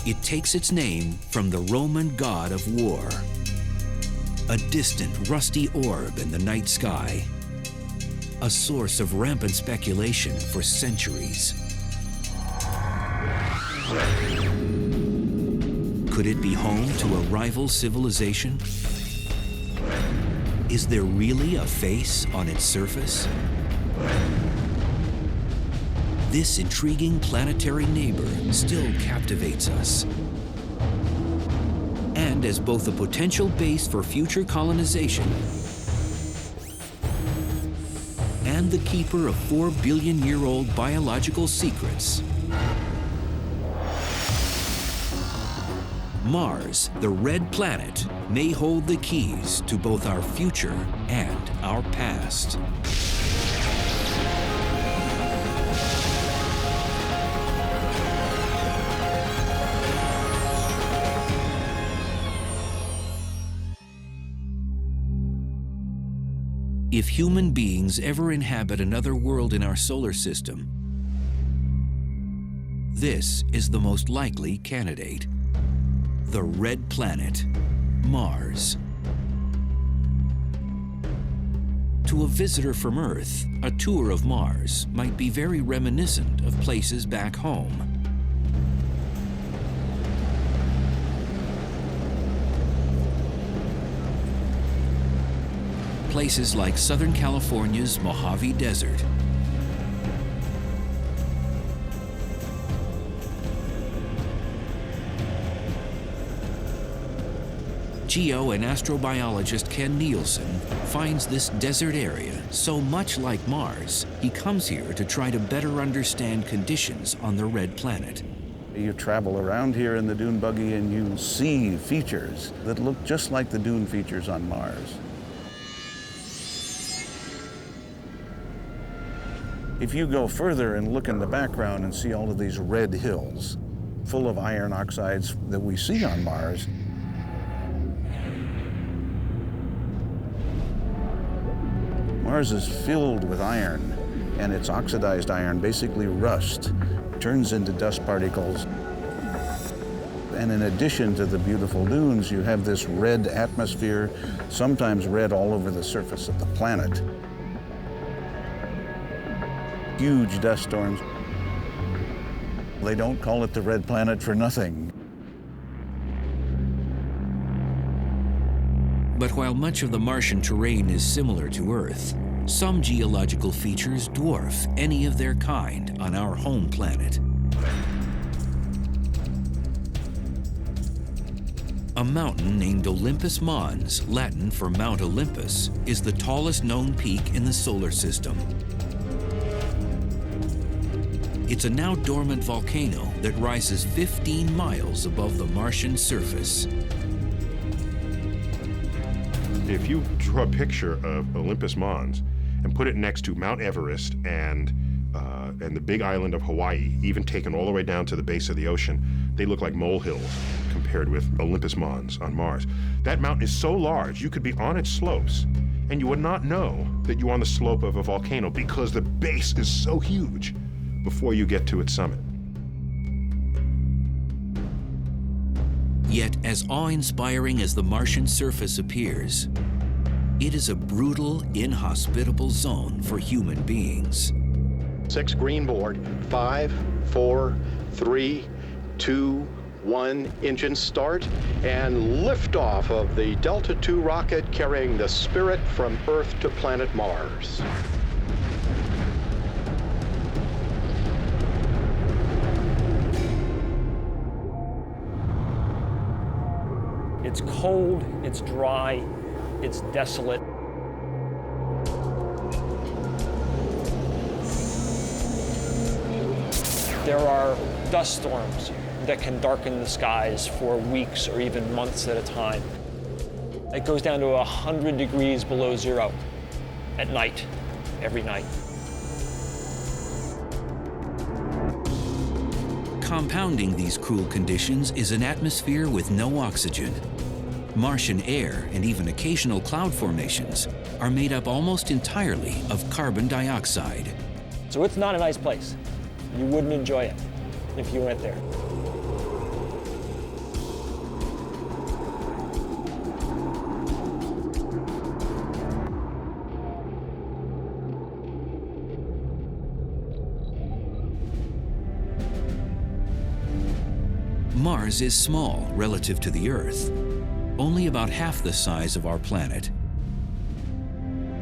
It takes its name from the Roman god of war, a distant, rusty orb in the night sky, a source of rampant speculation for centuries. Could it be home to a rival civilization? Is there really a face on its surface? This intriguing planetary neighbor still captivates us. And as both a potential base for future colonization and the keeper of 4-billion-year-old biological secrets, Mars, the red planet, may hold the keys to both our future and our past. If human beings ever inhabit another world in our solar system, this is the most likely candidate: the red planet, Mars. To a visitor from Earth, a tour of Mars might be very reminiscent of places back home. Places like Southern California's Mojave Desert, geo and astrobiologist Ken Nielsen finds this desert area so much like Mars, he comes here to try to better understand conditions on the red planet. You travel around here in the dune buggy and you see features that look just like the dune features on Mars. If you go further and look in the background and see all of these red hills full of iron oxides that we see on Mars, Mars is filled with iron, and its oxidized iron basically rust, turns into dust particles. And in addition to the beautiful dunes, you have this red atmosphere, sometimes red all over the surface of the planet. Huge dust storms. They don't call it the red planet for nothing. But while much of the Martian terrain is similar to Earth, some geological features dwarf any of their kind on our home planet. A mountain named Olympus Mons, Latin for Mount Olympus, is the tallest known peak in the solar system. It's a now dormant volcano that rises 15 miles above the Martian surface. If you draw a picture of Olympus Mons and put it next to Mount Everest and the big island of Hawaii, even taken all the way down to the base of the ocean, they look like molehills compared with Olympus Mons on Mars. That mountain is so large, you could be on its slopes and you would not know that you're on the slope of a volcano because the base is so huge before you get to its summit. Yet, as awe-inspiring as the Martian surface appears, it is a brutal, inhospitable zone for human beings. 6 green board, 5, 4, 3, 2, 1, engine start, and liftoff of the Delta II rocket carrying the Spirit from Earth to planet Mars. It's cold, it's dry, it's desolate. There are dust storms that can darken the skies for weeks or even months at a time. It goes down to 100 degrees below zero at night, every night. Compounding these cruel conditions is an atmosphere with no oxygen. Martian air and even occasional cloud formations are made up almost entirely of carbon dioxide. So it's not a nice place. You wouldn't enjoy it if you went there. Mars is small relative to the Earth, only about half the size of our planet.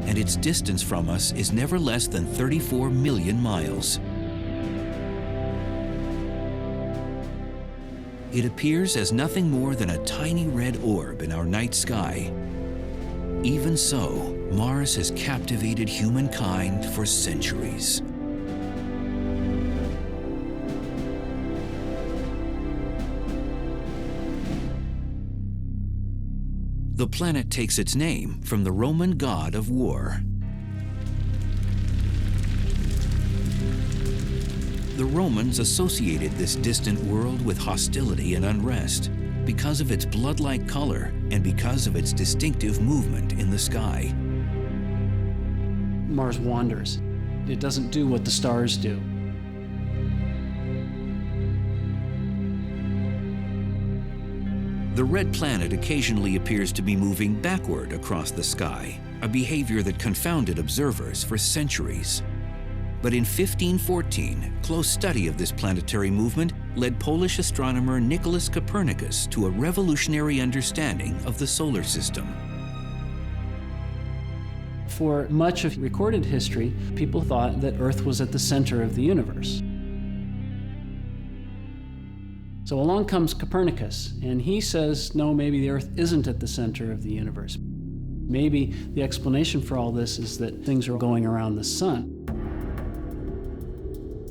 And its distance from us is never less than 34 million miles. It appears as nothing more than a tiny red orb in our night sky. Even so, Mars has captivated humankind for centuries. The planet takes its name from the Roman god of war. The Romans associated this distant world with hostility and unrest because of its blood-like color and because of its distinctive movement in the sky. Mars wanders. It doesn't do what the stars do. The red planet occasionally appears to be moving backward across the sky, a behavior that confounded observers for centuries. But in 1514, close study of this planetary movement led Polish astronomer Nicholas Copernicus to a revolutionary understanding of the solar system. For much of recorded history, people thought that Earth was at the center of the universe. So along comes Copernicus, and he says, no, maybe the Earth isn't at the center of the universe. Maybe the explanation for all this is that things are going around the sun.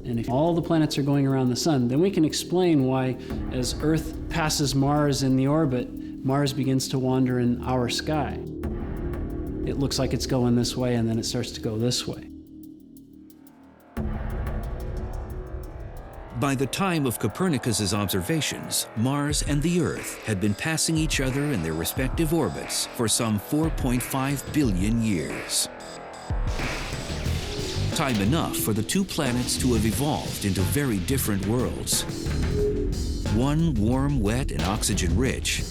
And if all the planets are going around the sun, then we can explain why, as Earth passes Mars in the orbit, Mars begins to wander in our sky. It looks like it's going this way, and then it starts to go this way. By the time of Copernicus's observations, Mars and the Earth had been passing each other in their respective orbits for some 4.5 billion years. Time enough for the two planets to have evolved into very different worlds. One warm, wet, and oxygen-rich.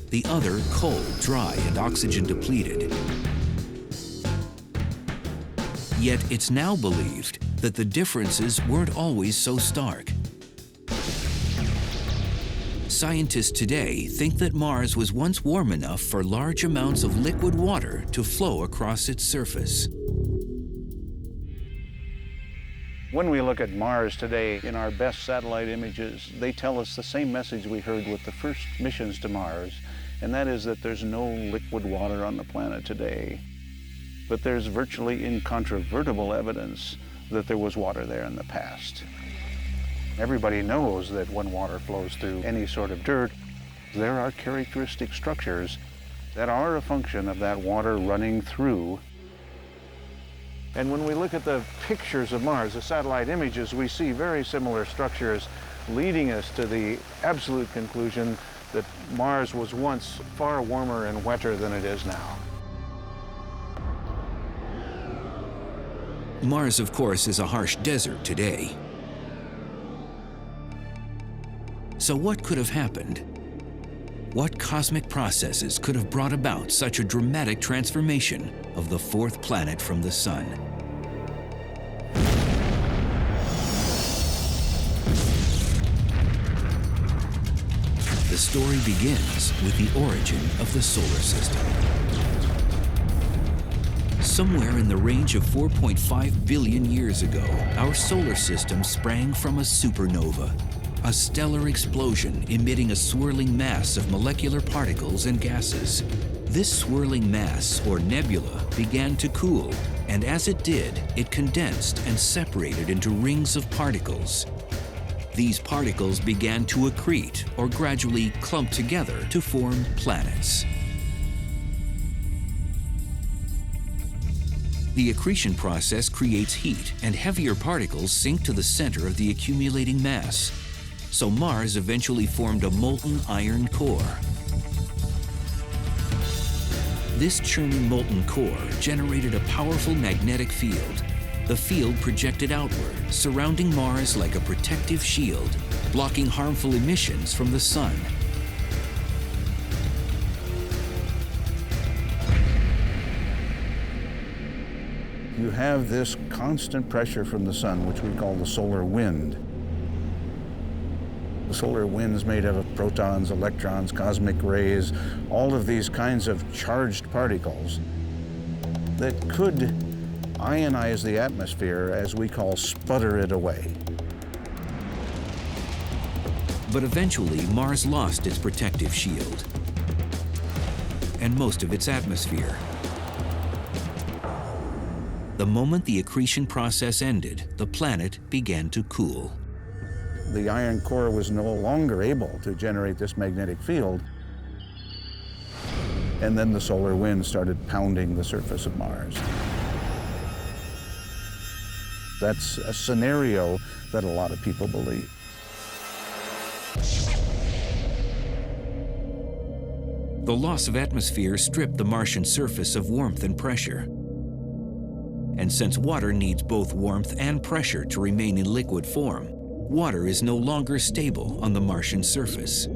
The other cold, dry, and oxygen-depleted. Yet it's now believed that the differences weren't always so stark. Scientists today think that Mars was once warm enough for large amounts of liquid water to flow across its surface. When we look at Mars today in our best satellite images, they tell us the same message we heard with the first missions to Mars, and that is that there's no liquid water on the planet today. But there's virtually incontrovertible evidence that there was water there in the past. Everybody knows that when water flows through any sort of dirt, there are characteristic structures that are a function of that water running through. And when we look at the pictures of Mars, the satellite images, we see very similar structures leading us to the absolute conclusion that Mars was once far warmer and wetter than it is now. Mars, of course, is a harsh desert today. So what could have happened? What cosmic processes could have brought about such a dramatic transformation of the fourth planet from the Sun? The story begins with the origin of the solar system. Somewhere in the range of 4.5 billion years ago, our solar system sprang from a supernova, a stellar explosion emitting a swirling mass of molecular particles and gases. This swirling mass, or nebula, began to cool, and as it did, it condensed and separated into rings of particles. These particles began to accrete, or gradually clump together to form planets. The accretion process creates heat, and heavier particles sink to the center of the accumulating mass. So Mars eventually formed a molten iron core. This churning molten core generated a powerful magnetic field. The field projected outward, surrounding Mars like a protective shield, blocking harmful emissions from the Sun. You have this constant pressure from the sun, which we call the solar wind. The solar wind's made up of protons, electrons, cosmic rays, all of these kinds of charged particles that could ionize the atmosphere, as we call sputter it away. But eventually, Mars lost its protective shield and most of its atmosphere. The moment the accretion process ended, the planet began to cool. The iron core was no longer able to generate this magnetic field. And then the solar wind started pounding the surface of Mars. That's a scenario that a lot of people believe. The loss of atmosphere stripped the Martian surface of warmth and pressure. And since water needs both warmth and pressure to remain in liquid form, water is no longer stable on the Martian surface.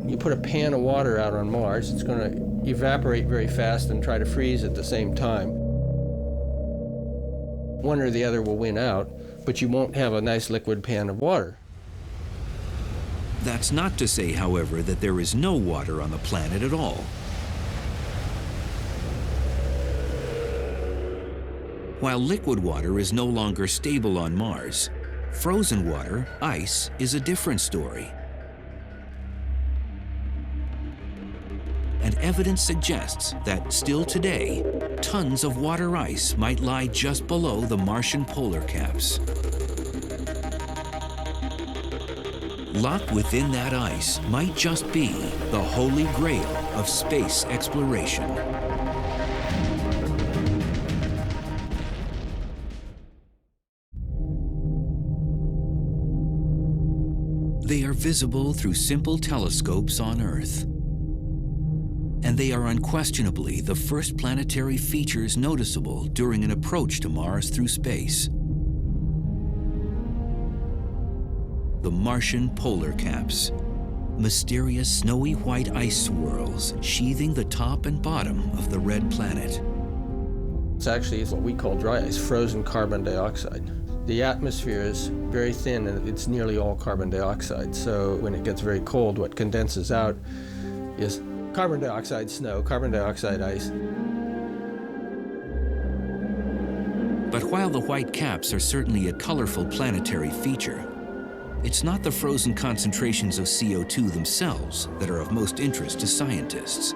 You put a pan of water out on Mars, it's going to evaporate very fast and try to freeze at the same time. One or the other will win out, but you won't have a nice liquid pan of water. That's not to say, however, that there is no water on the planet at all. While liquid water is no longer stable on Mars, frozen water, ice, is a different story. And evidence suggests that still today, tons of water ice might lie just below the Martian polar caps. Locked within that ice might just be the holy grail of space exploration. They are visible through simple telescopes on Earth. And they are unquestionably the first planetary features noticeable during an approach to Mars through space. The Martian polar caps, mysterious snowy white ice swirls sheathing the top and bottom of the red planet. It's actually what we call dry ice, frozen carbon dioxide. The atmosphere is very thin and it's nearly all carbon dioxide. So when it gets very cold, what condenses out is carbon dioxide snow, carbon dioxide ice. But while the white caps are certainly a colorful planetary feature, it's not the frozen concentrations of CO2 themselves that are of most interest to scientists.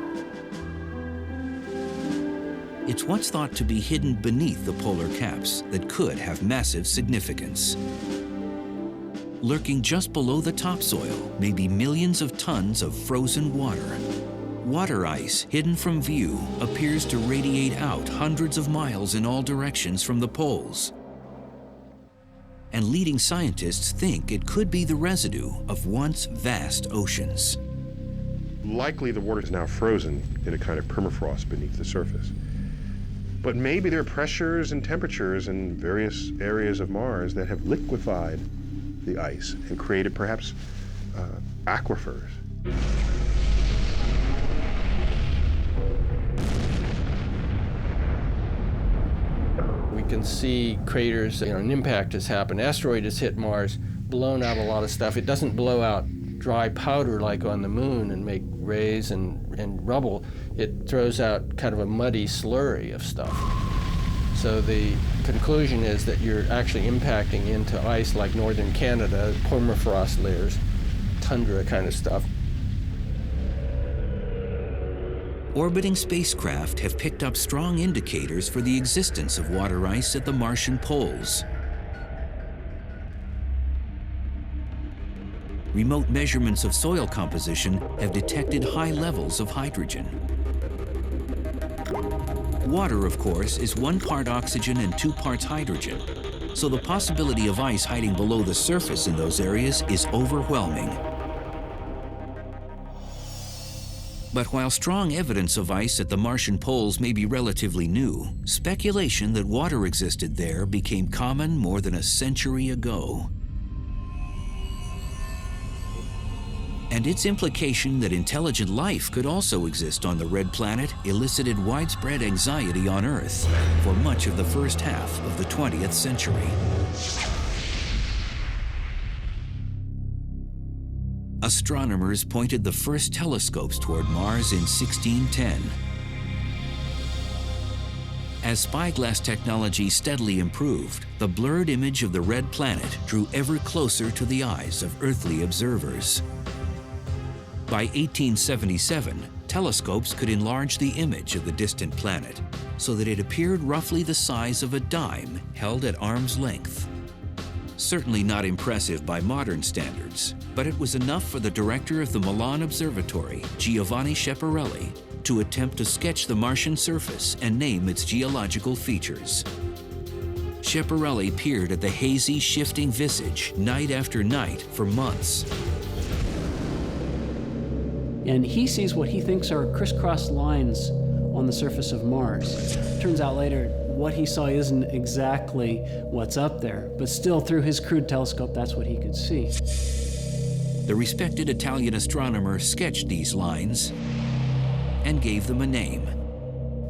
It's what's thought to be hidden beneath the polar caps that could have massive significance. Lurking just below the topsoil may be millions of tons of frozen water. Water ice, hidden from view, appears to radiate out hundreds of miles in all directions from the poles. And leading scientists think it could be the residue of once vast oceans. Likely the water is now frozen in a kind of permafrost beneath the surface. But maybe there are pressures and temperatures in various areas of Mars that have liquefied the ice and created perhaps aquifers. We can see craters, an impact has happened. Asteroid has hit Mars, blown out a lot of stuff. It doesn't blow out dry powder like on the moon and make rays and rubble. It throws out kind of a muddy slurry of stuff. So the conclusion is that you're actually impacting into ice like northern Canada, permafrost layers, tundra kind of stuff. Orbiting spacecraft have picked up strong indicators for the existence of water ice at the Martian poles. Remote measurements of soil composition have detected high levels of hydrogen. Water, of course, is 1 part oxygen and 2 parts hydrogen, so the possibility of ice hiding below the surface in those areas is overwhelming. But while strong evidence of ice at the Martian poles may be relatively new, speculation that water existed there became common more than a century ago. And its implication that intelligent life could also exist on the red planet elicited widespread anxiety on Earth for much of the first half of the 20th century. astronomers pointed the first telescopes toward Mars in 1610. As spyglass technology steadily improved, the blurred image of the red planet drew ever closer to the eyes of earthly observers. By 1877, telescopes could enlarge the image of the distant planet so that it appeared roughly the size of a dime held at arm's length. Certainly not impressive by modern standards, but it was enough for the director of the Milan Observatory, Giovanni Schiaparelli, to attempt to sketch the Martian surface and name its geological features. Schiaparelli peered at the hazy, shifting visage night after night for months. And he sees what he thinks are crisscross lines on the surface of Mars. Turns out later, what he saw isn't exactly what's up there, but still through his crude telescope, that's what he could see. The respected Italian astronomer sketched these lines and gave them a name.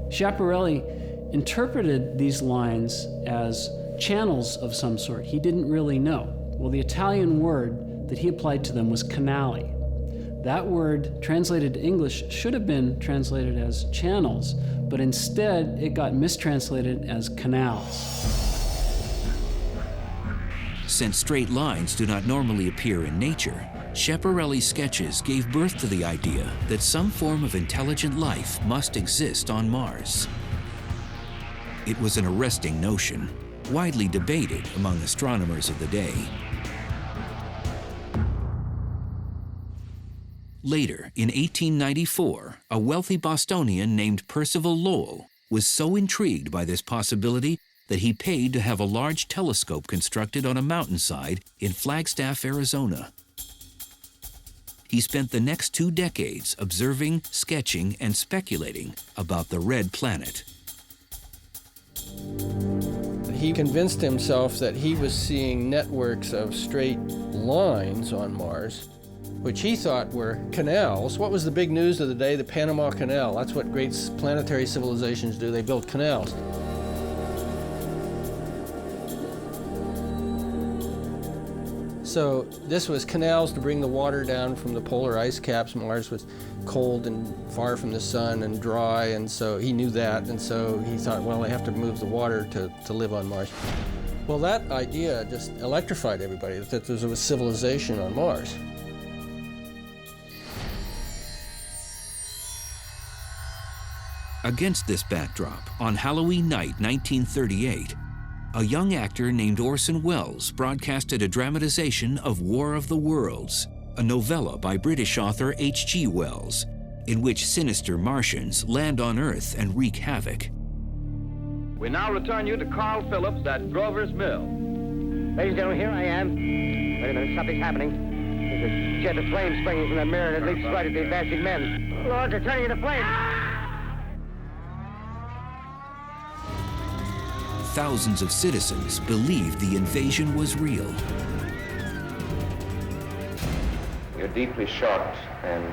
Schiaparelli interpreted these lines as channels of some sort. He didn't really know. Well, the Italian word that he applied to them was canali. That word, translated to English, should have been translated as channels, but instead it got mistranslated as canals. Since straight lines do not normally appear in nature, Schiaparelli's sketches gave birth to the idea that some form of intelligent life must exist on Mars. It was an arresting notion, widely debated among astronomers of the day. Later, in 1894, a wealthy Bostonian named Percival Lowell was so intrigued by this possibility that he paid to have a large telescope constructed on a mountainside in Flagstaff, Arizona. He spent the next 2 decades observing, sketching, and speculating about the red planet. He convinced himself that he was seeing networks of straight lines on Mars, which he thought were canals. What was the big news of the day? The Panama Canal. That's what great planetary civilizations do. They build canals. So this was canals to bring the water down from the polar ice caps. Mars was cold and far from the sun and dry, and so he knew that, and so he thought, well, they have to move the water to live on Mars. Well, that idea just electrified everybody, that there was a civilization on Mars. Against this backdrop, on Halloween night 1938, a young actor named Orson Welles broadcasted a dramatization of War of the Worlds, a novella by British author H.G. Wells, in which sinister Martians land on Earth and wreak havoc. We now return you to Carl Phillips at Grover's Mill. Ladies and gentlemen, here I am. Wait a minute, something's happening. There's a jet of flame springing from the mirror, and it leaps right at the advancing men. Lord, they're turning into flames. Thousands of citizens believed the invasion was real. We are deeply shocked and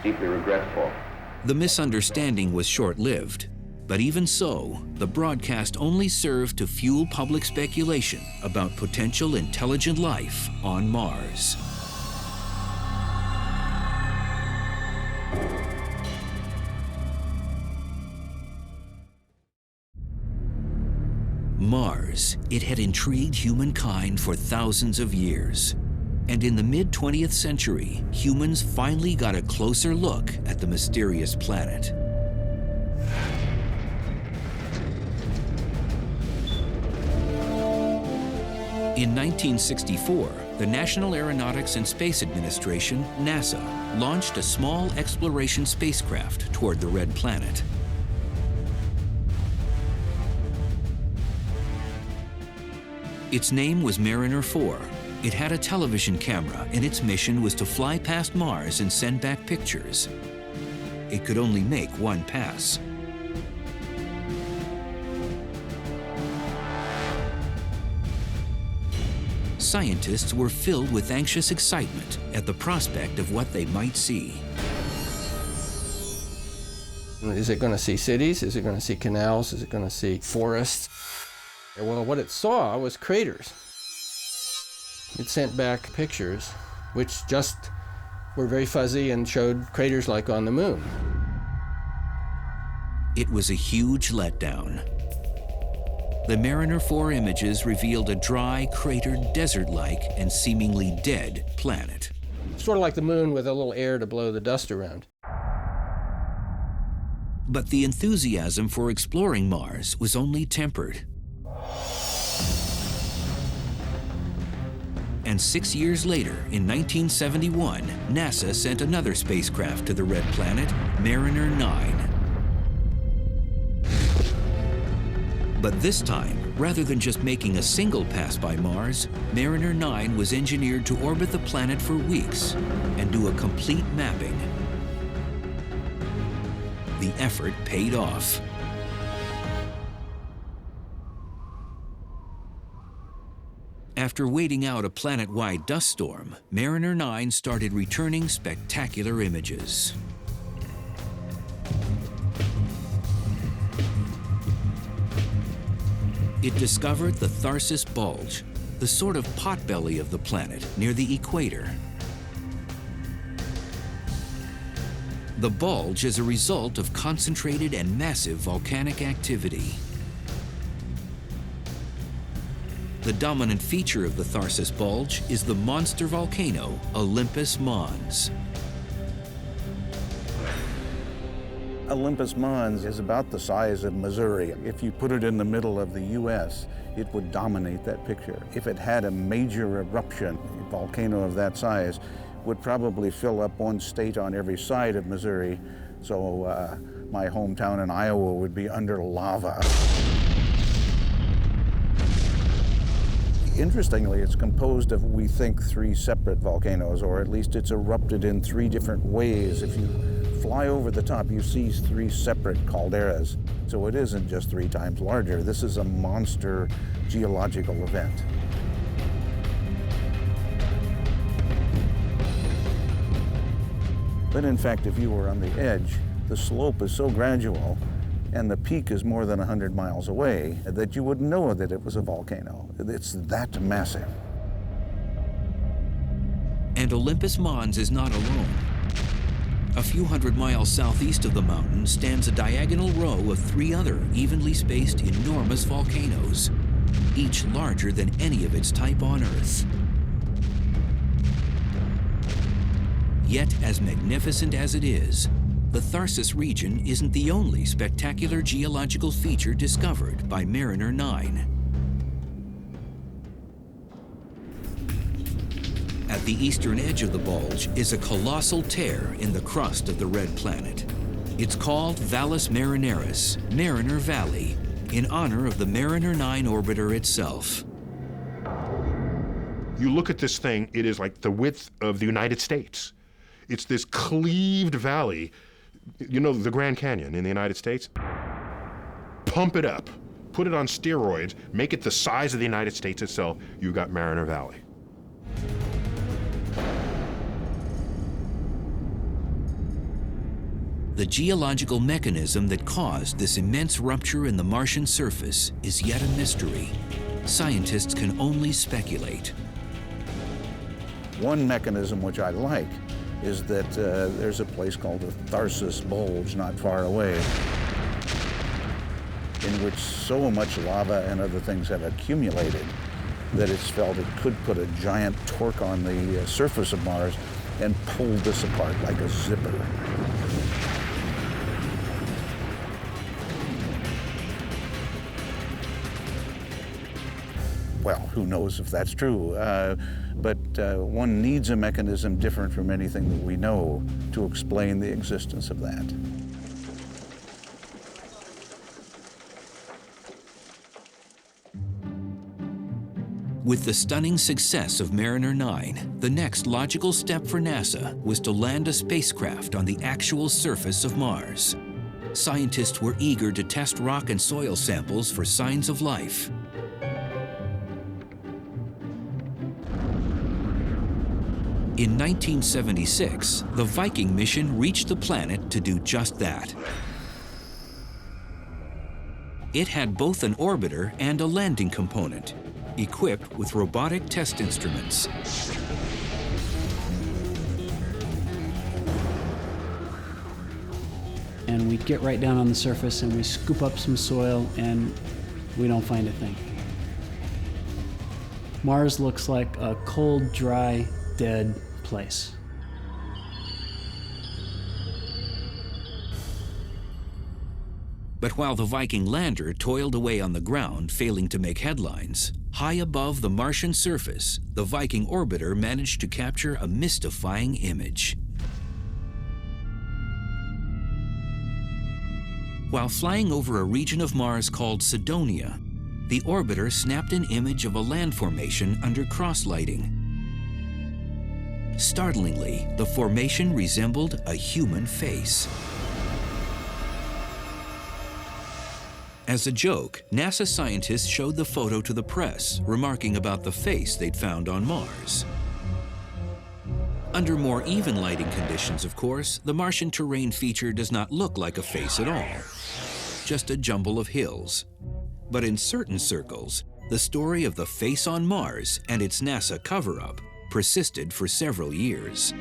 deeply regretful. The misunderstanding was short-lived, but even so, the broadcast only served to fuel public speculation about potential intelligent life on Mars. Mars, it had intrigued humankind for thousands of years. And in the mid-20th century, humans finally got a closer look at the mysterious planet. In 1964, the National Aeronautics and Space Administration, NASA, launched a small exploration spacecraft toward the red planet. Its name was Mariner 4. It had a television camera, and its mission was to fly past Mars and send back pictures. It could only make one pass. Scientists were filled with anxious excitement at the prospect of what they might see. Is it going to see cities? Is it going to see canals? Is it going to see forests? Well, what it saw was craters. It sent back pictures, which just were very fuzzy and showed craters like on the moon. It was a huge letdown. The Mariner 4 images revealed a dry, cratered, desert-like, and seemingly dead planet. Sort of like the moon with a little air to blow the dust around. But the enthusiasm for exploring Mars was only tempered. And 6 years later, in 1971, NASA sent another spacecraft to the red planet, Mariner 9. But this time, rather than just making a single pass by Mars, Mariner 9 was engineered to orbit the planet for weeks and do a complete mapping. The effort paid off. After waiting out a planet-wide dust storm, Mariner 9 started returning spectacular images. It discovered the Tharsis Bulge, the sort of potbelly of the planet near the equator. The bulge is a result of concentrated and massive volcanic activity. The dominant feature of the Tharsis Bulge is the monster volcano Olympus Mons. Olympus Mons is about the size of Missouri. If you put it in the middle of the U.S., it would dominate that picture. If it had a major eruption, a volcano of that size would probably fill up one state on every side of Missouri. So my hometown in Iowa would be under lava. Interestingly, it's composed of, we think, 3 separate volcanoes, or at least it's erupted in 3 different ways. If you fly over the top, you see 3 separate calderas. So it isn't just 3 times larger. This is a monster geological event. But in fact, if you were on the edge, the slope is so gradual and the peak is more than 100 miles away that you would know that it was a volcano. It's that massive. And Olympus Mons is not alone. A few hundred miles southeast of the mountain stands a diagonal row of 3 other evenly spaced enormous volcanoes, each larger than any of its type on Earth. Yet, as magnificent as it is, the Tharsis region isn't the only spectacular geological feature discovered by Mariner 9. At the eastern edge of the bulge is a colossal tear in the crust of the red planet. It's called Valles Marineris, Mariner Valley, in honor of the Mariner 9 orbiter itself. You look at this thing, it is like the width of the United States. It's this cleaved valley. You know the Grand Canyon in the United States? Pump it up, put it on steroids, make it the size of the United States itself, you've got Mariner Valley. The geological mechanism that caused this immense rupture in the Martian surface is yet a mystery. Scientists can only speculate. One mechanism which I like is that there's a place called the Tharsis Bulge not far away, in which so much lava and other things have accumulated that it's felt it could put a giant torque on the surface of Mars and pull this apart like a zipper. Well, who knows if that's true, but one needs a mechanism different from anything that we know to explain the existence of that. With the stunning success of Mariner 9, the next logical step for NASA was to land a spacecraft on the actual surface of Mars. Scientists were eager to test rock and soil samples for signs of life. In 1976, the Viking mission reached the planet to do just that. It had both an orbiter and a landing component, equipped with robotic test instruments. and we get right down on the surface and we scoop up some soil and we don't find a thing. Mars looks like a cold, dry, dead place. But while the Viking lander toiled away on the ground, failing to make headlines, high above the Martian surface, the Viking orbiter managed to capture a mystifying image. While flying over a region of Mars called Cydonia, the orbiter snapped an image of a land formation under cross-lighting. Startlingly, the formation resembled a human face. As a joke, NASA scientists showed the photo to the press, remarking about the face they'd found on Mars. Under more even lighting conditions, of course, the Martian terrain feature does not look like a face at all, just a jumble of hills. But in certain circles, the story of the face on Mars and its NASA cover-up persisted for several years.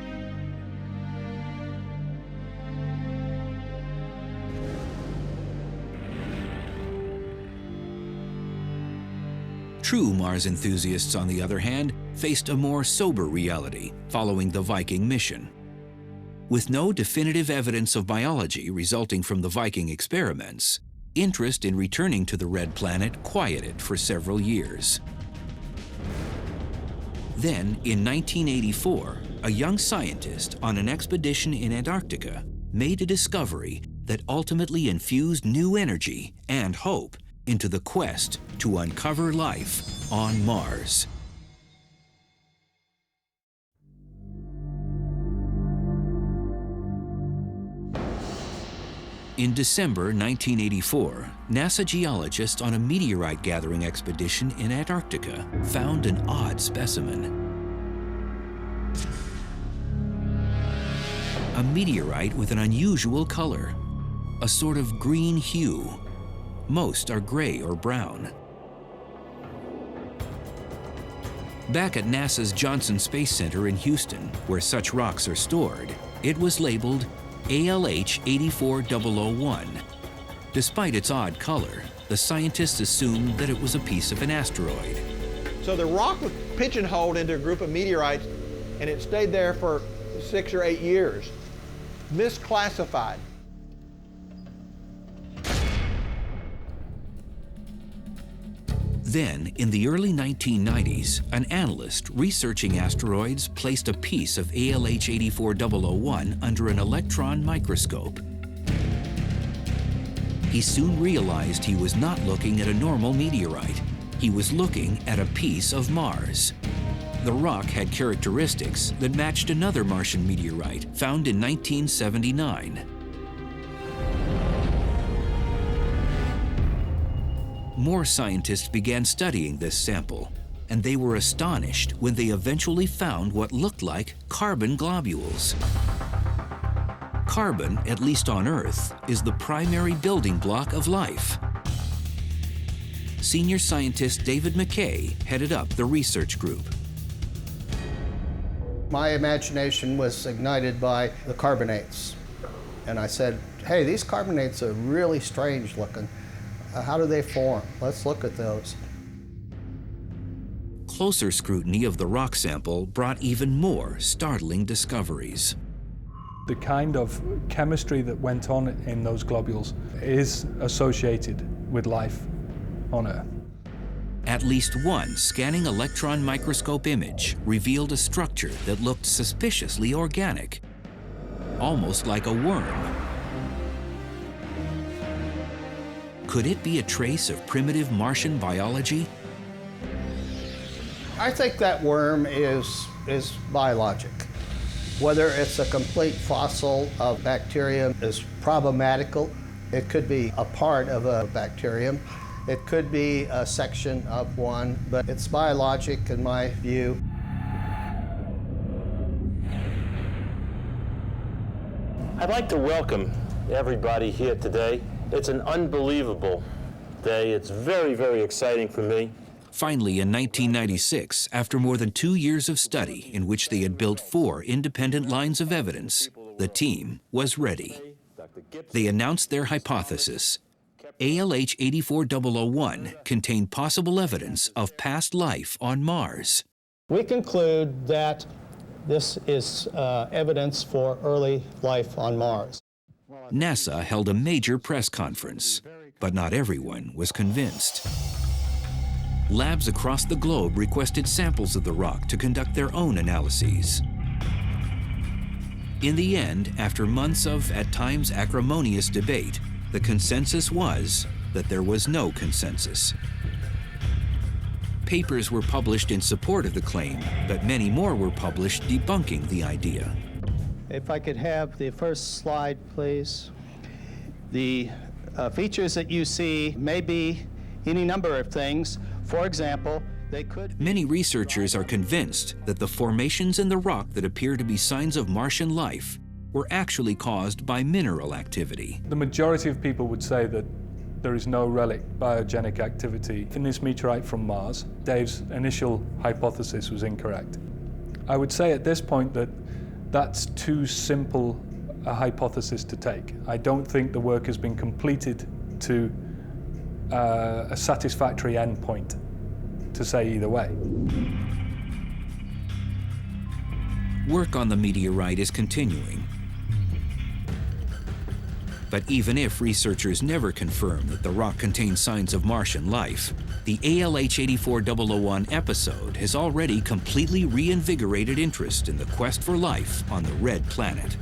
True Mars enthusiasts, on the other hand, faced a more sober reality following the Viking mission. With no definitive evidence of biology resulting from the Viking experiments, interest in returning to the Red Planet quieted for several years. Then, in 1984, a young scientist on an expedition in Antarctica made a discovery that ultimately infused new energy and hope into the quest to uncover life on Mars. In December 1984, NASA geologists on a meteorite gathering expedition in Antarctica found an odd specimen. A meteorite with an unusual color, a sort of green hue. Most are gray or brown. Back at NASA's Johnson Space Center in Houston, where such rocks are stored, it was labeled ALH 84001. Despite its odd color, the scientists assumed that it was a piece of an asteroid. So the rock was pigeonholed into a group of meteorites, and it stayed there for 6 or 8 years, misclassified. Then, in the early 1990s, an analyst researching asteroids placed a piece of ALH 84001 under an electron microscope. He soon realized he was not looking at a normal meteorite. He was looking at a piece of Mars. The rock had characteristics that matched another Martian meteorite found in 1979. More scientists began studying this sample, and they were astonished when they eventually found what looked like carbon globules. Carbon, at least on Earth, is the primary building block of life. Senior scientist David McKay headed up the research group. My imagination was ignited by the carbonates. And I said, hey, these carbonates are really strange looking. How do they form? Let's look at those. Closer scrutiny of the rock sample brought even more startling discoveries. The kind of chemistry that went on in those globules is associated with life on Earth. At least one scanning electron microscope image revealed a structure that looked suspiciously organic, almost like a worm. Could it be a trace of primitive Martian biology? I think that worm is biologic. Whether it's a complete fossil of bacterium is problematical. It could be a part of a bacterium. It could be a section of one, but it's biologic in my view. I'd like to welcome everybody here today. It's an unbelievable day. It's very, very exciting for me. Finally, in 1996, after more than 2 years of study in which they had built 4 independent lines of evidence, the team was ready. They announced their hypothesis. ALH 84001 contained possible evidence of past life on Mars. We conclude that this is evidence for early life on Mars. NASA held a major press conference, but not everyone was convinced. Labs across the globe requested samples of the rock to conduct their own analyses. In the end, after months of, at times, acrimonious debate, the consensus was that there was no consensus. Papers were published in support of the claim, but many more were published debunking the idea. If I could have the first slide, please. The features that you see may be any number of things. For example, they could be... Many researchers are convinced that the formations in the rock that appear to be signs of Martian life were actually caused by mineral activity. The majority of people would say that there is no relic biogenic activity in this meteorite from Mars. Dave's initial hypothesis was incorrect. I would say at this point that that's too simple a hypothesis to take. I don't think the work has been completed to a satisfactory endpoint to say either way. Work on the meteorite is continuing. But even if researchers never confirm that the rock contains signs of Martian life, the ALH 84001 episode has already completely reinvigorated interest in the quest for life on the Red Planet.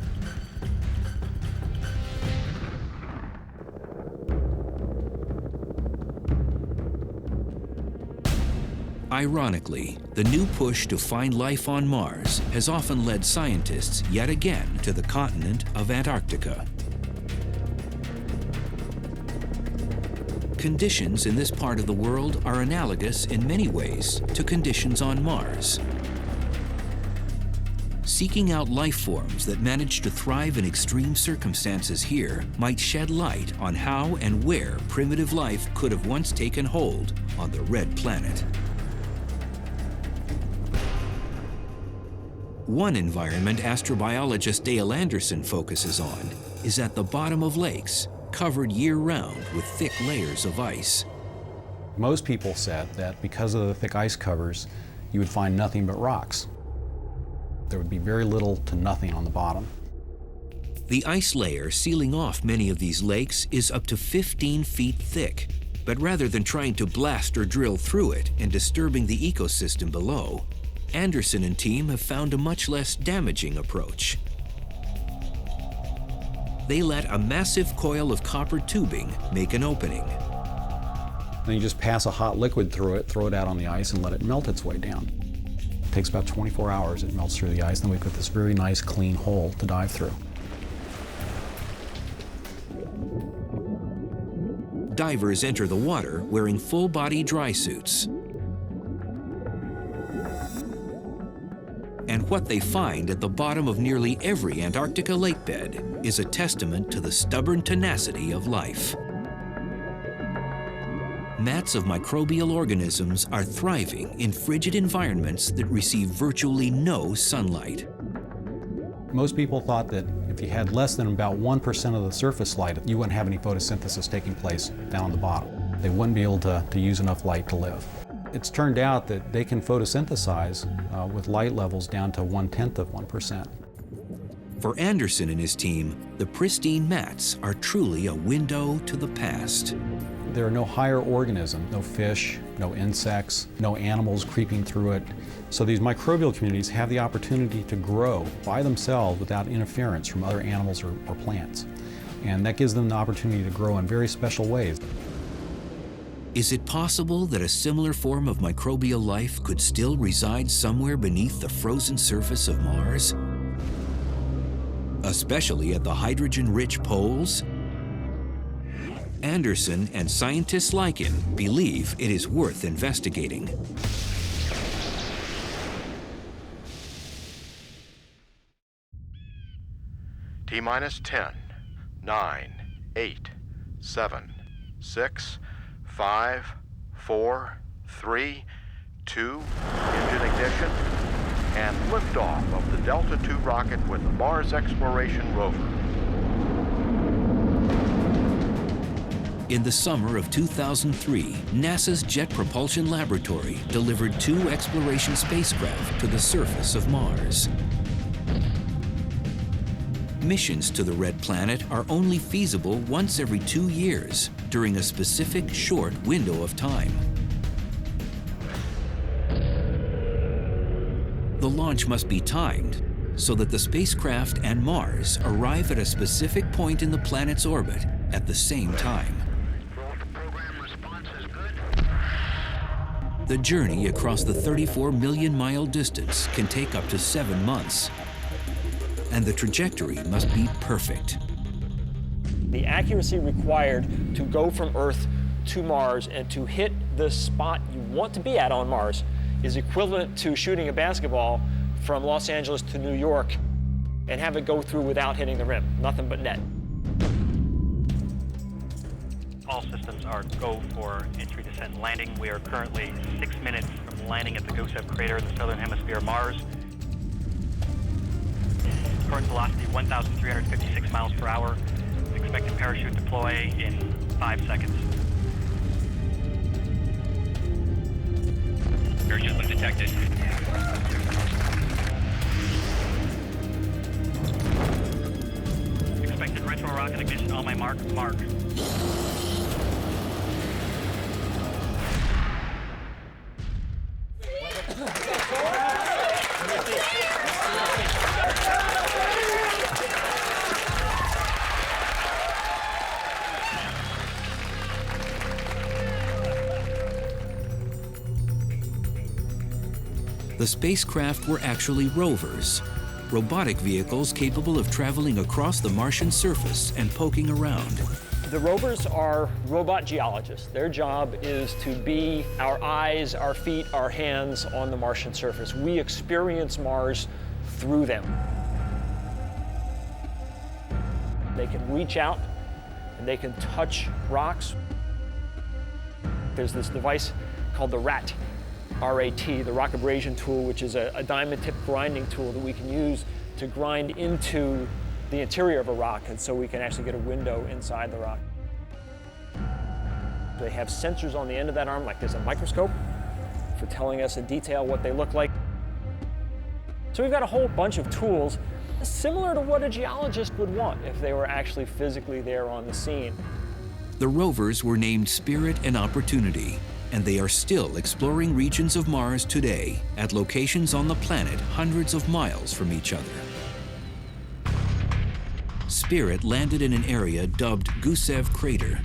Ironically, the new push to find life on Mars has often led scientists yet again to the continent of Antarctica. Conditions in this part of the world are analogous in many ways to conditions on Mars. Seeking out life forms that manage to thrive in extreme circumstances here might shed light on how and where primitive life could have once taken hold on the Red Planet. One environment astrobiologist Dale Anderson focuses on is at the bottom of lakes, covered year-round with thick layers of ice. Most people said that because of the thick ice covers, you would find nothing but rocks. There would be very little to nothing on the bottom. The ice layer sealing off many of these lakes is up to 15 feet thick, but rather than trying to blast or drill through it and disturbing the ecosystem below, Anderson and team have found a much less damaging approach. They let a massive coil of copper tubing make an opening. Then you just pass a hot liquid through it, throw it out on the ice, and let it melt its way down. It takes about 24 hours. It melts through the ice, and then we've got this very nice, clean hole to dive through. Divers enter the water wearing full-body dry suits. And what they find at the bottom of nearly every Antarctica lake bed is a testament to the stubborn tenacity of life. Mats of microbial organisms are thriving in frigid environments that receive virtually no sunlight. Most people thought that if you had less than about 1% of the surface light, you wouldn't have any photosynthesis taking place down on the bottom. They wouldn't be able to use enough light to live. It's turned out that they can photosynthesize with light levels down to 1/10 of 1%. For Anderson and his team, the pristine mats are truly a window to the past. There are no higher organisms, no fish, no insects, no animals creeping through it. So these microbial communities have the opportunity to grow by themselves without interference from other animals or plants. And that gives them the opportunity to grow in very special ways. Is it possible that a similar form of microbial life could still reside somewhere beneath the frozen surface of Mars? Especially at the hydrogen-rich poles? Anderson and scientists like him believe it is worth investigating. T-minus 10, 9, 8, 7, 6, 5, 4, 3, 2, engine ignition, and liftoff of the Delta II rocket with the Mars Exploration Rover. In the summer of 2003, NASA's Jet Propulsion Laboratory delivered 2 exploration spacecraft to the surface of Mars. Missions to the Red Planet are only feasible once every 2 years during a specific short window of time. The launch must be timed so that the spacecraft and Mars arrive at a specific point in the planet's orbit at the same time. The journey across the 34 million mile distance can take up to 7 months, and the trajectory must be perfect. The accuracy required to go from Earth to Mars and to hit the spot you want to be at on Mars is equivalent to shooting a basketball from Los Angeles to New York and have it go through without hitting the rim, nothing but net. All systems are go for entry, descent, and landing. We are currently 6 minutes from landing at the Gusev crater in the southern hemisphere of Mars. Current velocity 1,356 miles per hour. Expected parachute deploy in 5 seconds. Parachute lift detected. Expected retro rocket ignition on my mark. The spacecraft were actually rovers, robotic vehicles capable of traveling across the Martian surface and poking around. The rovers are robot geologists. Their job is to be our eyes, our feet, our hands on the Martian surface. We experience Mars through them. They can reach out and they can touch rocks. There's this device called the RAT, R-A-T, the rock abrasion tool, which is a diamond tip grinding tool that we can use to grind into the interior of a rock, and so we can actually get a window inside the rock. They have sensors on the end of that arm, like there's a microscope, for telling us in detail what they look like. So we've got a whole bunch of tools similar to what a geologist would want if they were actually physically there on the scene. The rovers were named Spirit and Opportunity, and they are still exploring regions of Mars today at locations on the planet hundreds of miles from each other. Spirit landed in an area dubbed Gusev Crater.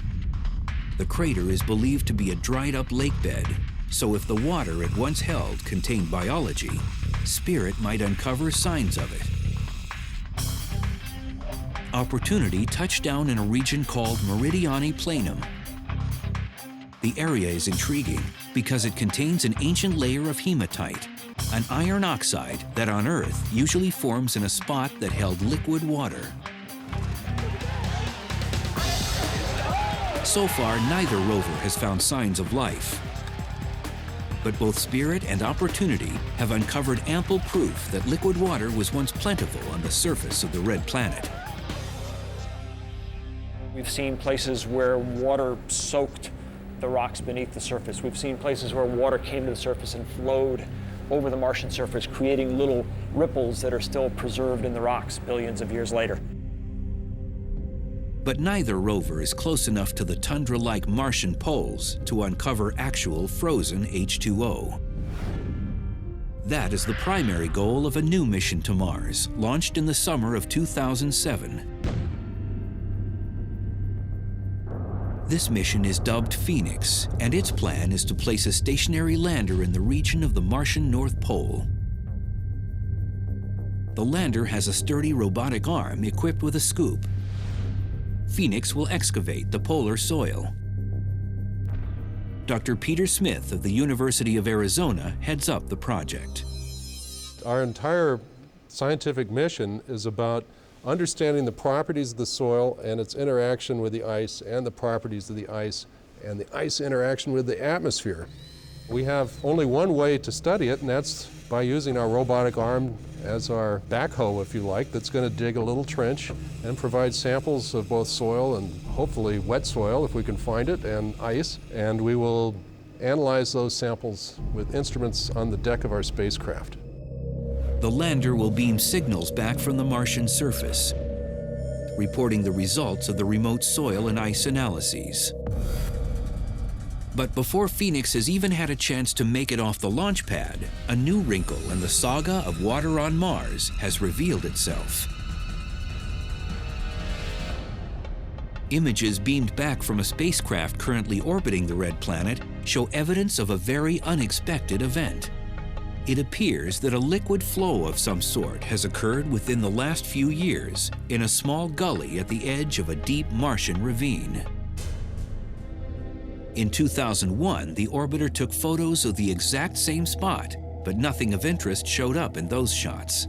The crater is believed to be a dried-up lake bed, so if the water it once held contained biology, Spirit might uncover signs of it. Opportunity touched down in a region called Meridiani Planum. The area is intriguing because it contains an ancient layer of hematite, an iron oxide that on Earth usually forms in a spot that held liquid water. So far, neither rover has found signs of life. But both Spirit and Opportunity have uncovered ample proof that liquid water was once plentiful on the surface of the Red Planet. We've seen places where water soaked the rocks beneath the surface. We've seen places where water came to the surface and flowed over the Martian surface, creating little ripples that are still preserved in the rocks billions of years later. But neither rover is close enough to the tundra-like Martian poles to uncover actual frozen H2O. That is the primary goal of a new mission to Mars, launched in the summer of 2007. This mission is dubbed Phoenix, and its plan is to place a stationary lander in the region of the Martian North Pole. The lander has a sturdy robotic arm equipped with a scoop. Phoenix will excavate the polar soil. Dr. Peter Smith of the University of Arizona heads up the project. Our entire scientific mission is about understanding the properties of the soil and its interaction with the ice, and the properties of the ice and the ice interaction with the atmosphere. We have only one way to study it, and that's by using our robotic arm as our backhoe, if you like, that's going to dig a little trench and provide samples of both soil and hopefully wet soil, if we can find it, and ice. And we will analyze those samples with instruments on the deck of our spacecraft. The lander will beam signals back from the Martian surface, reporting the results of the remote soil and ice analyses. But before Phoenix has even had a chance to make it off the launch pad, a new wrinkle in the saga of water on Mars has revealed itself. Images beamed back from a spacecraft currently orbiting the red planet show evidence of a very unexpected event. It appears that a liquid flow of some sort has occurred within the last few years in a small gully at the edge of a deep Martian ravine. In 2001, the orbiter took photos of the exact same spot, but nothing of interest showed up in those shots.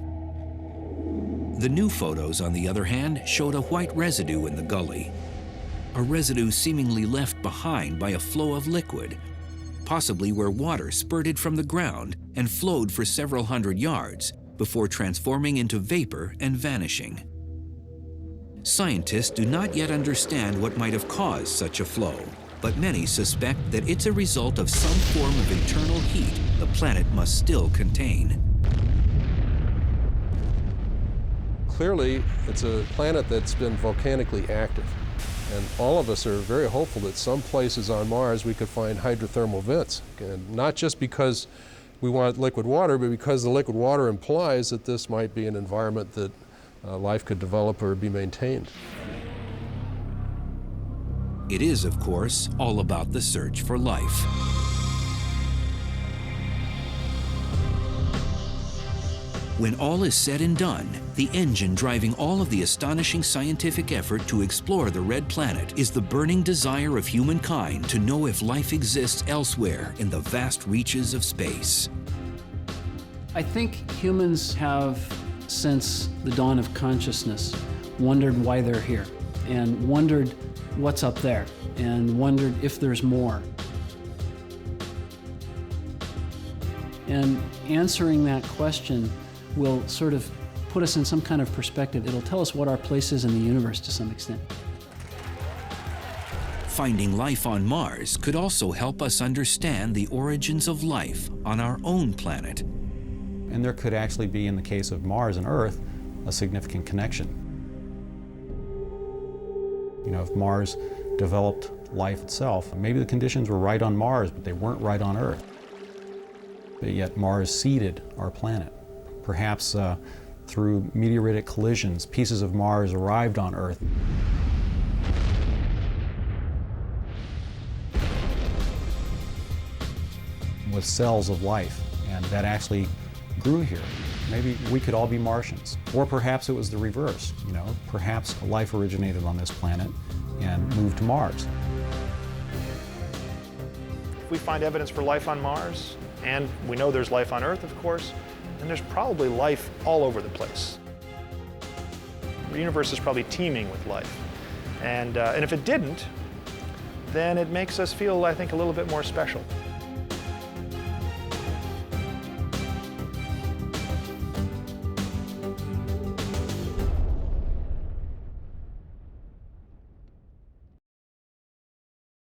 The new photos, on the other hand, showed a white residue in the gully, a residue seemingly left behind by a flow of liquid, possibly where water spurted from the ground and flowed for several hundred yards before transforming into vapor and vanishing. Scientists do not yet understand what might have caused such a flow, but many suspect that it's a result of some form of internal heat the planet must still contain. Clearly, it's a planet that's been volcanically active. And all of us are very hopeful that some places on Mars we could find hydrothermal vents. And not just because we want liquid water, but because the liquid water implies that this might be an environment that life could develop or be maintained. It is, of course, all about the search for life. When all is said and done, the engine driving all of the astonishing scientific effort to explore the red planet is the burning desire of humankind to know if life exists elsewhere in the vast reaches of space. I think humans have, since the dawn of consciousness, wondered why they're here, and wondered what's up there, and wondered if there's more. And answering that question will sort of put us in some kind of perspective. It'll tell us what our place is in the universe to some extent. Finding life on Mars could also help us understand the origins of life on our own planet. And there could actually be, in the case of Mars and Earth, a significant connection. You know, if Mars developed life itself, maybe the conditions were right on Mars, but they weren't right on Earth. But yet Mars seeded our planet. Perhaps through meteoritic collisions, pieces of Mars arrived on Earth. With cells of life, and that actually grew here. Maybe we could all be Martians. Or perhaps it was the reverse, you know, perhaps life originated on this planet and moved to Mars. If we find evidence for life on Mars, and we know there's life on Earth, of course, then there's probably life all over the place. The universe is probably teeming with life. And if it didn't, then it makes us feel, I think, a little bit more special.